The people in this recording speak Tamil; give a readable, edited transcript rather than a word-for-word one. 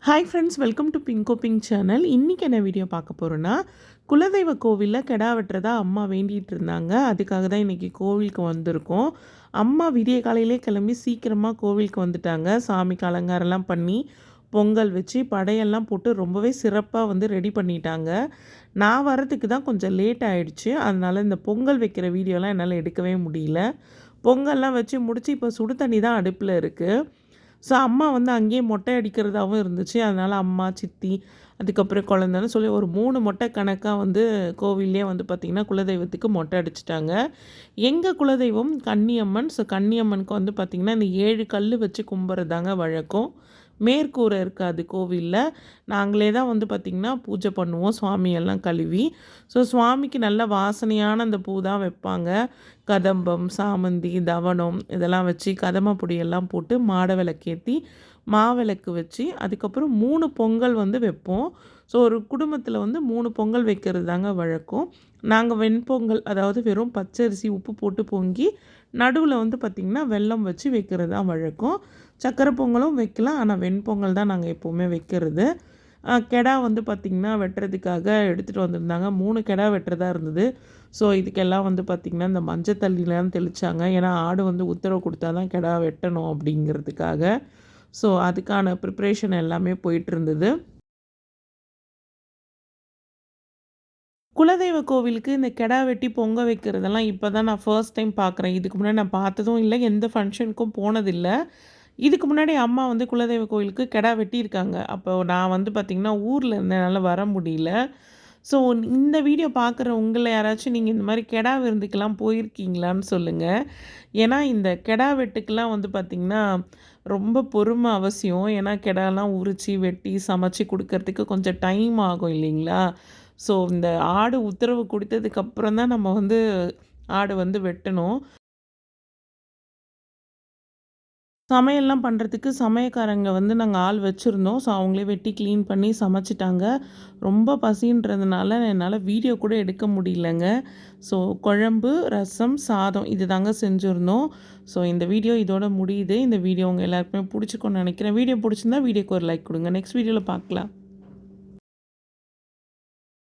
Hi friends, welcome to Bingo pink channel. இன்றைக்கி என்ன வீடியோ பார்க்க போகிறோன்னா, குலதெய்வ கோவிலில் கிடா வெட்டுறதா அம்மா வேண்டிகிட்டு இருந்தாங்க. அதுக்காக தான் இன்றைக்கி கோவிலுக்கு வந்திருக்கோம். அம்மா விடிய காலையிலே கிளம்பி சீக்கிரமாக கோவிலுக்கு வந்துட்டாங்க. சாமிக்கு அலங்காரம்லாம் பண்ணி பொங்கல் வச்சு படையெல்லாம் போட்டு ரொம்பவே சிறப்பாக ரெடி பண்ணிட்டாங்க. நான் வரதுக்கு தான் கொஞ்சம் லேட் ஆகிடுச்சு. அதனால் இந்த பொங்கல் வைக்கிற வீடியோலாம் என்னால் எடுக்கவே முடியல. பொங்கல்லாம் வச்சு முடித்து இப்போ சுடு தண்ணி தான் அடுப்பில் இருக்குது. ஸோ அம்மா அங்கேயே மொட்டை அடிக்கிறதாவும் இருந்துச்சு. அதனால் அம்மா, சித்தி, அதுக்கப்புறம் குழந்தன்னு சொல்லி ஒரு 3 மொட்டை கணக்காக கோவில்லேயே பார்த்திங்கன்னா குலதெய்வத்துக்கு மொட்டை அடிச்சுட்டாங்க. எங்கள் குலதெய்வம் கன்னியம்மன். ஸோ கன்னியம்மனுக்கு பார்த்திங்கன்னா இந்த 7 கல் வச்சு கும்பிட்றதாங்க வழக்கம். மேற்கூரை இருக்காது கோவிலில். நாங்களே தான் பார்த்திங்கன்னா பூஜை பண்ணுவோம், சுவாமியெல்லாம் கழுவி. ஸோ சுவாமிக்கு நல்ல வாசனையான அந்த பூ தான் வைப்பாங்க. கதம்பம், சாமந்தி, தவனம் இதெல்லாம் வச்சு கதம்ப பொடியெல்லாம் போட்டு மாட விளக்கேற்றி மாவிளக்கு வச்சு அதுக்கப்புறம் 3 பொங்கல் வைப்போம். ஸோ ஒரு குடும்பத்தில் 3 பொங்கல் வைக்கிறது தாங்க வழக்கம். நாங்கள் வெண்பொங்கல், அதாவது வெறும் பச்சரிசி உப்பு போட்டு பொங்கி நடுவில் பார்த்திங்கன்னா வெல்லம் வச்சு வைக்கிறது தான் வழக்கம். சக்கரை பொங்கலும் வைக்கலாம், ஆனால் வெண்பொங்கல் தான் நாங்கள் எப்போவுமே வைக்கிறது. கெடா பார்த்திங்கன்னா வெட்டுறதுக்காக எடுத்துகிட்டு வந்திருந்தாங்க. 3 கெடா வெட்டுறதா இருந்தது. ஸோ இதுக்கெல்லாம் பார்த்திங்கன்னா இந்த மஞ்சள் தண்ணிலாம் தெளித்தாங்க. ஏன்னா ஆடு உத்தரவு கொடுத்தா தான் கெடா வெட்டணும் அப்படிங்கிறதுக்காக. ஸோ அதுக்கான ப்ரிப்ரேஷன் எல்லாமே போயிட்டுருந்தது. குலதெய்வ கோவிலுக்கு இந்த கெடா வெட்டி பொங்க வைக்கிறதெல்லாம் இப்போ தான் நான் ஃபர்ஸ்ட் டைம் பார்க்குறேன். இதுக்கு முன்னாடி நான் பார்த்ததும் இல்லை, எந்த ஃபங்க்ஷனுக்கும் போனதில்லை. இதுக்கு முன்னாடி அம்மா குலதெய்வ கோவிலுக்கு கெடா வெட்டியிருக்காங்க. அப்போ நான் பார்த்திங்கன்னா ஊரில் இருந்தேன், என்னால் வர முடியல. ஸோ இந்த வீடியோ பார்க்குற உங்களை யாராச்சும் நீங்கள் இந்த மாதிரி கெடா விருந்துக்கெல்லாம் போயிருக்கீங்களான்னு சொல்லுங்கள். ஏன்னா இந்த கெடா வெட்டுக்கெல்லாம் பார்த்திங்கன்னா ரொம்ப பொறுமை அவசியம். ஏன்னா கெடாலாம் உரித்து வெட்டி சமைச்சு கொடுக்கறதுக்கு கொஞ்சம் டைம் ஆகும் இல்லைங்களா? ஸோ இந்த ஆடு உத்தரவு கொடுத்ததுக்கப்புறம் தான் நம்ம ஆடு வெட்டணும். சமையல்லாம் பண்ணுறதுக்கு சமையக்காரங்க நாங்கள் ஆள் வச்சுருந்தோம். ஸோ அவங்களே வெட்டி க்ளீன் பண்ணி சமைச்சிட்டாங்க. ரொம்ப பசின்றதுனால என்னால் வீடியோ கூட எடுக்க முடியலங்க. ஸோ குழம்பு, ரசம், சாதம் இது தாங்க செஞ்சுருந்தோம். ஸோ இந்த வீடியோ இதோட முடியுது. இந்த வீடியோ உங்கள் எல்லாருக்குமே பிடிச்சிக்கும்னு நினைக்கிறேன். வீடியோ பிடிச்சிருந்தா வீடியோக்கு ஒரு லைக் கொடுங்க. நெக்ஸ்ட் வீடியோவில் பார்க்கலாம்.